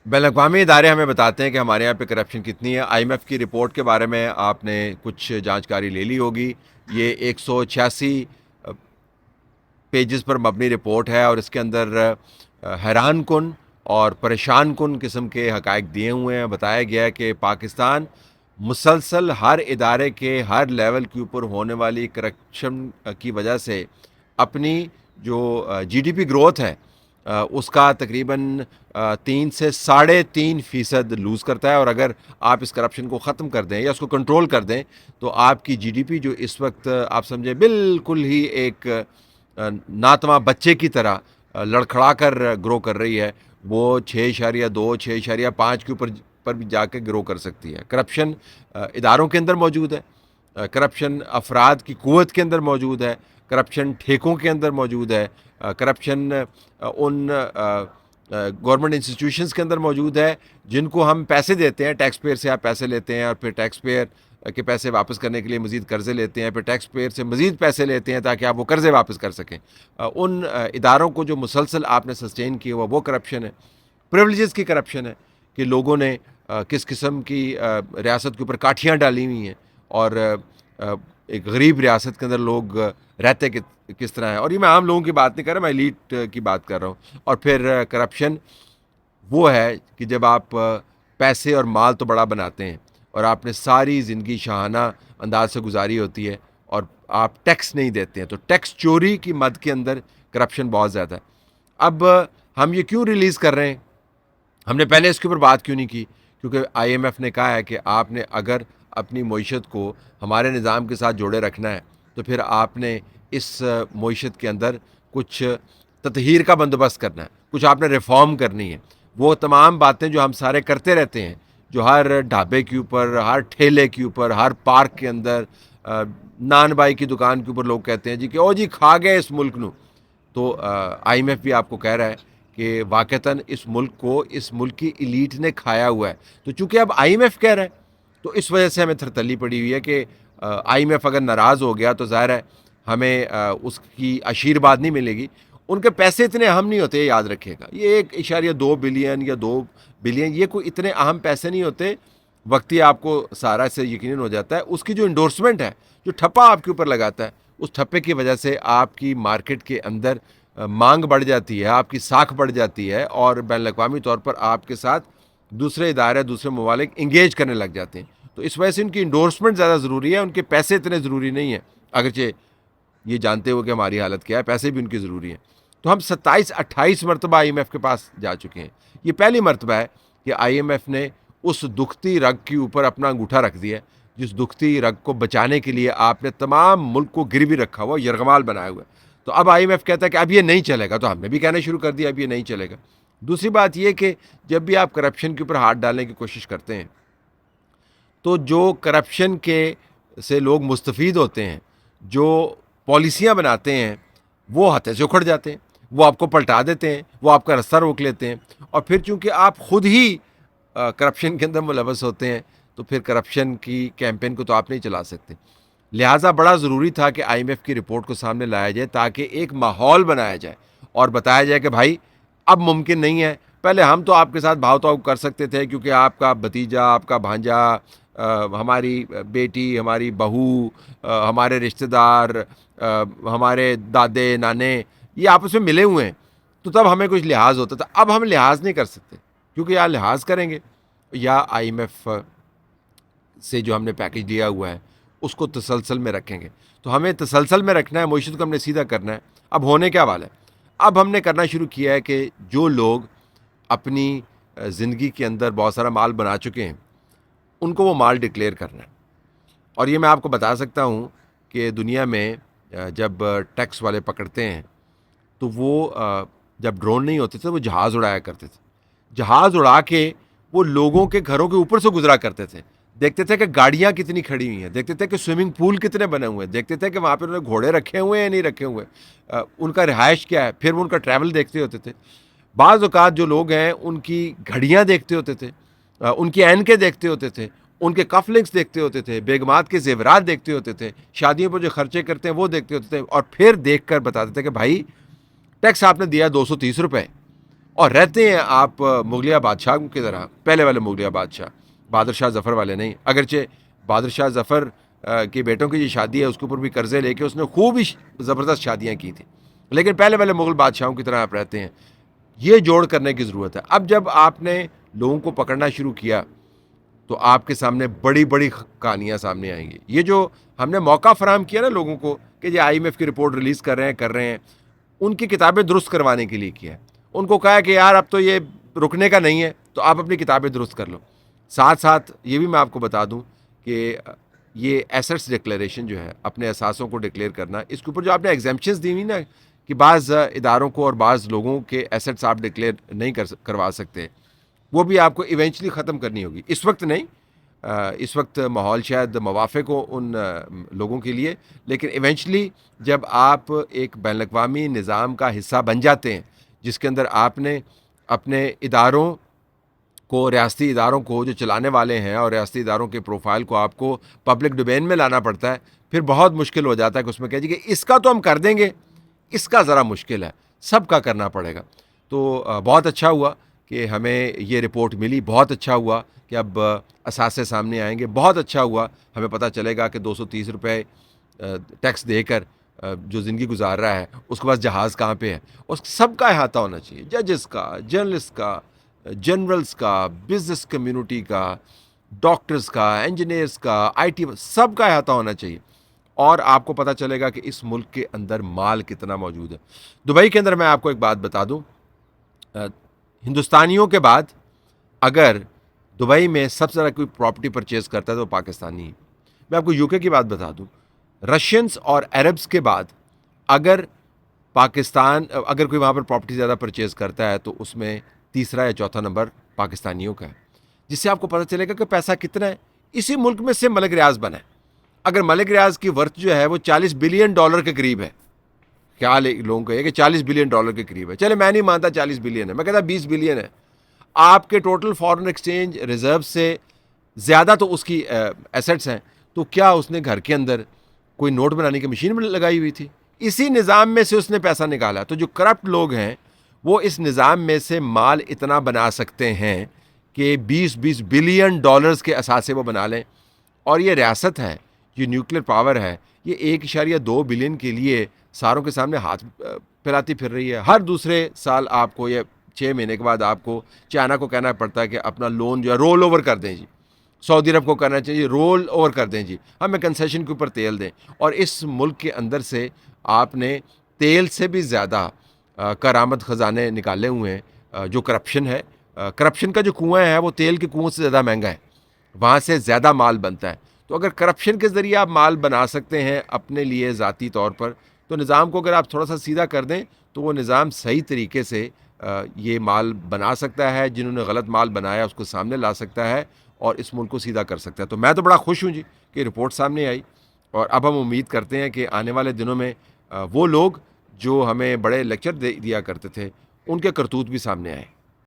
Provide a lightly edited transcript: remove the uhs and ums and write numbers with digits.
बैन-अक़वामी इदारे हमें बताते हैं कि हमारे यहाँ पे करप्शन कितनी है। आईएमएफ की रिपोर्ट के बारे में आपने कुछ जानकारी ले ली होगी। ये 186 पेजेस पर मबनी रिपोर्ट है और इसके अंदर हैरानकुन और परेशान-कुन किस्म के हक़ाइक़ दिए हुए हैं। बताया गया है कि पाकिस्तान मुसलसल हर इदारे के हर लेवल के ऊपर होने वाली करप्शन की वजह से अपनी जो जीडीपी ग्रोथ है उसका तकरीबन 3 से साढ़े 3% लूज़ करता है। और अगर आप इस करप्शन को ख़त्म कर दें या उसको कंट्रोल कर दें तो आपकी जीडीपी जो इस वक्त आप समझें बिल्कुल ही एक नातमा बच्चे की तरह लड़खड़ा कर ग्रो कर रही है, वो 6.2 6.5 के ऊपर पर भी जाके ग्रो कर सकती है। करप्शन इदारों के अंदर मौजूद है, करप्शन अफराद की क़ुव्वत के अंदर मौजूद है, करप्शन ठेकों के अंदर मौजूद है, करप्शन उन गवर्नमेंट इंस्टीट्यूशंस के अंदर मौजूद है जिनको हम पैसे देते हैं, टैक्स पेयर से आप पैसे लेते हैं और फिर टैक्स पेयर के पैसे वापस करने के लिए मज़ीद कर्ज़े लेते हैं, फिर टैक्स पेयर से मज़ीद पैसे लेते हैं ताकि आप वो कर्ज़े वापस कर सकें। उन इदारों को जो मुसलसल आपने सस्टेन किया हुआ वो करप्शन है। प्रिविलेजेस की करप्शन है कि लोगों ने किस किस्म की रियासत के ऊपर काठियाँ डाली हुई हैं और एक गरीब रियासत के अंदर लोग रहते किस तरह हैं। और ये मैं आम लोगों की बात नहीं कर रहा, मैं एलीट की बात कर रहा हूँ। और फिर करप्शन वो है कि जब आप पैसे और माल तो बड़ा बनाते हैं और आपने सारी ज़िंदगी शाहाना अंदाज से गुजारी होती है और आप टैक्स नहीं देते हैं, तो टैक्स चोरी की मद के अंदर करप्शन बहुत ज़्यादा है। अब हम ये क्यों रिलीज़ कर रहे हैं, हमने पहले इसके ऊपर बात क्यों नहीं की? क्योंकि आईएमएफ ने कहा है कि आपने अगर अपनी मईशत को हमारे निज़ाम के साथ जोड़े रखना है तो फिर आपने इस मईशत के अंदर कुछ तत्हीर का बंदोबस्त करना है, कुछ आपने रिफ़ॉर्म करनी है। वो तमाम बातें जो हम सारे करते रहते हैं, जो हर ढाबे के ऊपर, हर ठेले के ऊपर, हर पार्क के अंदर, नान बाई की दुकान के ऊपर लोग कहते हैं जी कि ओ जी खा गए इस मुल्क नू। तो आईएमएफ भी आपको कह रहा है कि वाक़तन इस मुल्क को इस मुल्क की एलीट ने खाया हुआ है। तो चूँकि अब आईएमएफ कह रहा है तो इस वजह से हमें थरथल्ली पड़ी हुई है कि आईएमएफ अगर नाराज़ हो गया तो ज़ाहिर है हमें उसकी आशीर्वाद नहीं मिलेगी। उनके पैसे इतने अहम नहीं होते, याद रखिएगा। ये 1.2 बिलियन या 2 बिलियन ये कोई इतने अहम पैसे नहीं होते। वक्ती आपको सारा से यकीनन हो जाता है। उसकी जो एंडोर्समेंट है, जो ठप्पा आपके ऊपर लगाता है, उस ठप्पे की वजह से आपकी मार्केट के अंदर मांग बढ़ जाती है, आपकी साख बढ़ जाती है और बैन-अक़वामी तौर पर आपके साथ दूसरे इदारे, दूसरे ममालिक इंगेज करने लग जाते हैं। तो इस वजह से उनकी एंडोर्समेंट ज़्यादा ज़रूरी है, उनके पैसे इतने ज़रूरी नहीं है। अगरचे ये जानते हुए कि हमारी हालत क्या है, पैसे भी उनकी ज़रूरी हैं। तो हम 27-28 मरतबा आईएमएफ के पास जा चुके हैं। ये पहली मरतबा है कि आईएमएफ ने उस दुखती रग के ऊपर अपना अंगूठा रख दिया है, जिस दुखती रग को बचाने के लिए आपने तमाम मुल्क को गिरवी रखा हुआ, यरगमाल बनाया हुआ है। तो अब आईएमएफ कहता है कि अब ये नहीं चलेगा, तो हमने भी कहना शुरू कर दिया अब ये नहीं चलेगा। दूसरी बात ये कि जब भी आप करप्शन के ऊपर हाथ डालने की कोशिश करते हैं तो जो करप्शन के से लोग मुस्तफ़ीद होते हैं, जो पॉलिसियाँ बनाते हैं, वो हाथे से उखड़ जाते हैं, वो आपको पलटा देते हैं, वो आपका रास्ता रोक लेते हैं। और फिर चूँकि आप खुद ही करप्शन के अंदर मुलव्वस होते हैं तो फिर करप्शन की कैंपेन को तो आप नहीं चला सकते। लिहाजा बड़ा ज़रूरी था कि आईएमएफ की रिपोर्ट को सामने लाया जाए ताकि एक माहौल बनाया जाए और बताया जाए कि भाई अब मुमकिन नहीं है। पहले हम तो आपके साथ भाव-ताव कर सकते थे क्योंकि आपका भतीजा, आपका भांजा, हमारी बेटी, हमारी बहू, हमारे रिश्तेदार, हमारे दादे, नाने ये आपस में मिले हुए हैं, तो तब हमें कुछ लिहाज़ होता था। अब हम लिहाज़ नहीं कर सकते क्योंकि या लिहाज़ करेंगे या आईएमएफ से जो हमने पैकेज लिया हुआ है उसको तसलसल में रखेंगे। तो हमें तसलसल में रखना है, मईशत को हमने सीधा करना है। अब होने क्या वाला है, अब हमने करना शुरू किया है कि जो लोग अपनी ज़िंदगी के अंदर बहुत सारा माल बना चुके हैं उनको वो माल डिक्लेयर करना है। और ये मैं आपको बता सकता हूँ कि दुनिया में जब टैक्स वाले पकड़ते हैं तो वो जब ड्रोन नहीं होते थे वो जहाज़ उड़ाया करते थे। जहाज़ उड़ा के वो लोगों के घरों के ऊपर से गुजरा करते थे। देखते थे कि गाड़ियाँ कितनी खड़ी हुई हैं, देखते थे कि स्विमिंग पूल कितने बने हुए हैं, देखते थे कि वहाँ पे उन्होंने घोड़े रखे हुए हैं या नहीं रखे हुए, उनका रिहाइश क्या है, फिर वो उनका ट्रैवल देखते होते थे। बाज़ औक़ात जो लोग हैं उनकी घड़ियाँ देखते होते थे, उनकी ऐनकें देखते होते थे, उनके कफ़लिंग्स देखते होते थे, बेगमात के ज़ेवरात देखते होते थे, शादियों पर जो खर्चे करते हैं वो देखते होते थे और फिर देख कर बताते थे कि भाई टैक्स आपने दिया ₹230, और रहते हैं आप मुगलिया बादशाह की तरह, पहले वाले मुगलिया बादशाह, बहादुर शाह ज़फ़र वाले नहीं। अगरचे बहादुर शाह ज़फ़र के बेटों की जो शादी है उसके ऊपर भी कर्ज़े लेके उसने खूब ही ज़बरदस्त शादियाँ की थी, लेकिन पहले वाले मुग़ल बादशाहों की तरह आप रहते हैं। ये जोड़ करने की ज़रूरत है। अब जब आपने लोगों को पकड़ना शुरू किया तो आपके सामने बड़ी-बड़ी कहानियाँ सामने आएँगी। ये जो हमने मौका फ़राहम किया ना लोगों को कि ये आईएमएफ की रिपोर्ट रिलीज़ कर रहे हैं, उनकी किताबें दुरुस्त करवाने के लिए किया है। उनको कहा है कि यार अब तो ये रुकने का नहीं है, तो आप अपनी किताबें दुरुस्त कर लो। साथ-साथ ये भी मैं आपको बता दूँ कि ये एसेट्स डिक्लेरेशन जो है, अपने असासों को डिक्लेयर करना, इसके ऊपर जो आपने एग्ज़ेम्पशंस दी हुई ना कि बाज़ इदारों को और बाज़ लोगों के एसेट्स आप डिक्लेयर नहीं करवा सकते, वो भी आपको इवेंचुअली ख़त्म करनी होगी। इस वक्त नहीं, इस वक्त माहौल शायद मवाफ़िक हो उन लोगों के लिए, लेकिन इवेंचुअली जब आप एक बैनुल-अक़वामी निज़ाम का हिस्सा बन जाते हैं, जिसके अंदर आपने अपने इदारों को, रियासती इदारों को जो चलाने वाले हैं और रियासती इदारों के प्रोफाइल को आपको पब्लिक डोमेन में लाना पड़ता है, फिर बहुत मुश्किल हो जाता है कि उसमें कह जी कि इसका तो हम कर देंगे, इसका ज़रा मुश्किल है, सबका करना पड़ेगा। तो बहुत अच्छा हुआ कि हमें ये रिपोर्ट मिली, बहुत अच्छा हुआ कि अब असासे सामने आएँगे, बहुत अच्छा हुआ हमें पता चलेगा कि ₹230 टैक्स देकर जो ज़िंदगी गुज़ार रहा है, उसके पास जहाज़ कहाँ पे है। और सबका अहाता होना चाहिए, जजेस का, जर्नलिस्ट का, जनरल्स का, बिज़नेस कम्युनिटी का, डॉक्टर्स का, इंजीनियर्स का, आईटी सबका अहाता होना चाहिए। और आपको पता चलेगा कि इस मुल्क के अंदर माल कितना मौजूद है। दुबई के अंदर मैं आपको एक बात बता दूँ, हिंदुस्तानियों के बाद अगर दुबई में सबसे ज़्यादा कोई प्रॉपर्टी परचेज़ करता है तो पाकिस्तानी ही। मैं आपको यूके की बात बता दूँ, रशियंस और अरब्स के बाद अगर अगर कोई वहाँ पर प्रॉपर्टी ज़्यादा परचेज़ करता है तो उसमें तीसरा या चौथा नंबर पाकिस्तानियों का है, जिससे आपको पता चलेगा कि पैसा कितना है। इसी मुल्क में से मलिक रियाज़ बना है। अगर मलिक रियाज़ की वर्थ जो है वो $40 बिलियन के करीब है, ख्याल एक लोगों का है कि $40 बिलियन के करीब है। चले मैं नहीं मानता 40 बिलियन है, मैं कहता 20 बिलियन है। आपके टोटल फॉरेन एक्सचेंज रिजर्व से ज़्यादा तो उसकी एसेट्स हैं, तो क्या उसने घर के अंदर कोई नोट बनाने की मशीन लगाई हुई थी? इसी निज़ाम में से उसने पैसा निकाला। तो जो करप्ट लोग हैं वो इस निज़ाम में से माल इतना बना सकते हैं कि 20-20 बिलियन डॉलर्स के असासे वो बना लें। और ये रियासत है, ये न्यूक्लियर पावर है, ये 1.2 बिलियन के लिए सारों के सामने हाथ फैलाती फिर रही है। हर दूसरे साल आपको या 6 महीने के बाद आपको चाइना को कहना पड़ता है कि अपना लोन जो है रोल ओवर कर दें जी। सऊदी अरब को करना चाहिए रोल ओवर कर दें जी, हमें कंसेशन के ऊपर तेल दें। और इस मुल्क के अंदर से आपने तेल से भी ज़्यादा करामत ख़जाने निकाले हुए हैं। जो करप्शन है, करप्शन का जो कुआँ है वो तेल के कुओं से ज़्यादा महंगा है, वहाँ से ज़्यादा माल बनता है। तो अगर करप्शन के ज़रिए आप माल बना सकते हैं अपने लिए ज़ाती तौर पर, तो निज़ाम को अगर आप थोड़ा सा सीधा कर दें तो वो निज़ाम सही तरीके से ये माल बना सकता है, जिन्होंने गलत माल बनाया उसको सामने ला सकता है और इस मुल्क को सीधा कर सकता है। तो मैं तो बड़ा खुश हूँ जी कि रिपोर्ट सामने आई और अब हम उम्मीद करते हैं कि आने वाले दिनों में वो लोग जो हमें बड़े लेक्चर दिया करते थे, उनके करतूत भी सामने आए।